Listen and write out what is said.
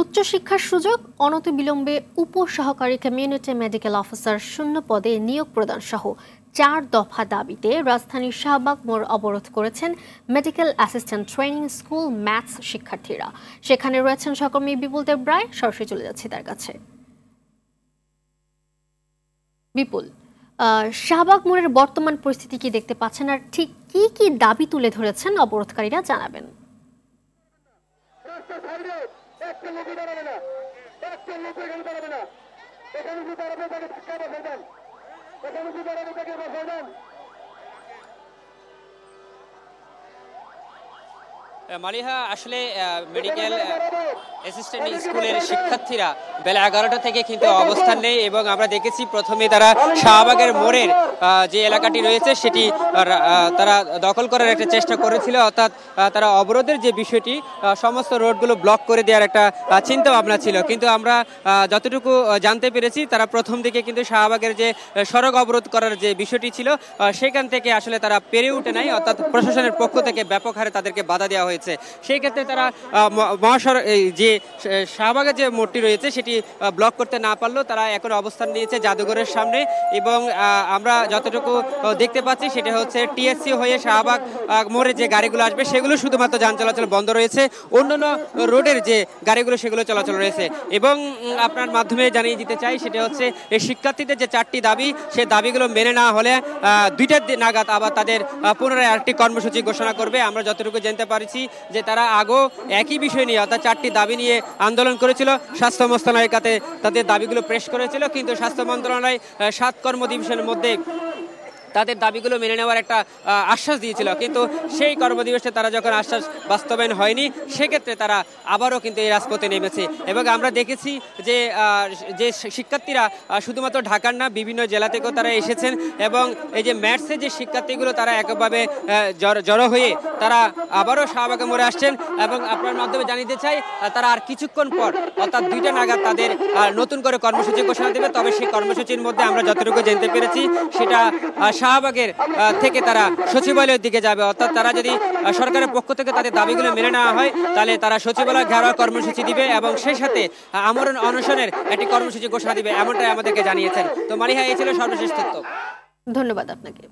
উচ্চশিক্ষার সুযোগ অনতিবিলম্বে উপসহকারী কমিউনিটি মেডিকেল অফিসার শূন্য পদে নিয়োগ প্রদান সহ ৪ দফা দাবিতে রাজধানীর শাহবাগ মোড় অবরোধ করেছেন medical assistant training school maths শিক্ষার্থীরা। সেখানে রয়েছেন সহকর্মী বিপুল দেব রায়, সরাসরি চলে যাচ্ছে তার কাছে। বিপুল, শাহবাগ মোড়ের বর্তমান পরিস্থিতি কি দেখতে পাচ্ছেন, আর ঠিক কি কি দাবি তুলে ধরেছেন অবরোধকারীরা, জানাবেন। মালিহা, আসলে মেডিকেল অ্যাসিস্ট্যান্ট স্কুলের শিক্ষার্থীরা বেলা 11টা থেকে কিন্তু অবস্থান নেই এবং আমরা দেখেছি প্রথমে তারা শাহবাগের মোড়ের যে এলাকাটি রয়েছে সেটি তারা দখল করার একটা চেষ্টা করেছিল, অর্থাৎ তারা অবরোধের যে বিষয়টি সমস্ত রোডগুলো ব্লক করে দেওয়ার একটা চিন্তা ভাবনা ছিল। কিন্তু আমরা যতটুকু জানতে পেরেছি তারা প্রথম দিকে কিন্তু শাহবাগের যে সড়ক অবরোধ করার যে বিষয়টি ছিল সেখান থেকে আসলে তারা পেরে উঠে নাই, অর্থাৎ প্রশাসনের পক্ষ থেকে ব্যাপক হারে তাদেরকে বাধা দেওয়া হয়েছে। সেই ক্ষেত্রে তারা মহাসড়ক যে শাহবাগের যে মোড়টি রয়েছে সেটি ব্লক করতে না পারলেও তারা এখন অবস্থান নিয়েছে জাদুঘরের সামনে এবং আমরা যতটুকু দেখতে পাচ্ছি সেটা হচ্ছে টিএসসি হয়ে শাহবাগ মোড়ে যে গাড়িগুলো আসবে সেগুলো শুধুমাত্র যান চলাচল বন্ধ রয়েছে, অন্যান্য রোডের যে গাড়িগুলো সেগুলো চলাচল রয়েছে। এবং আপনার মাধ্যমে জানিয়ে দিতে চাই সেটা হচ্ছে এই শিক্ষার্থীদের যে 4টি দাবি, সেই দাবিগুলো মেনে না হলে 2টা নাগাদ আবার তাদের পুনরায় আরেকটি কর্মসূচি ঘোষণা করবে। আমরা যতটুকু জানতে পারছি যে তারা আগেও একই বিষয় নিয়ে অর্থাৎ 4টি দাবি নিয়ে আন্দোলন করেছিল, স্বাস্থ্য মন্ত্রণালয়ের কাছে তাদের দাবিগুলো পেশ করেছিল, কিন্তু স্বাস্থ্য মন্ত্রণালয় 7 কর্মদিবসের মধ্যে তাদের দাবিগুলো মেনে নেওয়ার একটা আশ্বাস দিয়েছিল, কিন্তু সেই কর্মদিবসে তারা যখন আশ্বাস বাস্তবায়ন হয়নি সেক্ষেত্রে তারা আবারও কিন্তু এই রাজপথে নেমেছে। এবং আমরা দেখেছি যে শিক্ষার্থীরা শুধুমাত্র ঢাকার না বিভিন্ন জেলা থেকেও তারা এসেছেন এবং এই যে ম্যাথসের যে শিক্ষার্থীগুলো তারা একভাবে জড়ো হয়ে তারা আবারও শাহবাগে মোড়ে আসছেন। এবং আপনার মাধ্যমে জানিয়ে চাই তারা আর কিছুক্ষণ পর অর্থাৎ 2টা নাগাদ তাদের নতুন করে কর্মসূচি ঘোষণা দেবে। তবে সেই কর্মসূচির মধ্যে আমরা যতটুকু জানতে পেরেছি সেটা শাহবাগের থেকে তারা সচিবালয়ের দিকে যাবে, অর্থাৎ তারা যদি সরকারের পক্ষ থেকে তাদের দাবিগুলো মেনে নেওয়া হয় তাহলে তারা সচিবালয় ঘেরাও কর্মসূচি দিবে এবং সেই সাথে আমরণ অনশনের একটি কর্মসূচি ঘোষণা দিবে, এমনটাই আমাদেরকে জানিয়েছেন। তো মালিহা, এই ছিল সর্বশেষ তথ্য। ধন্যবাদ আপনাকে।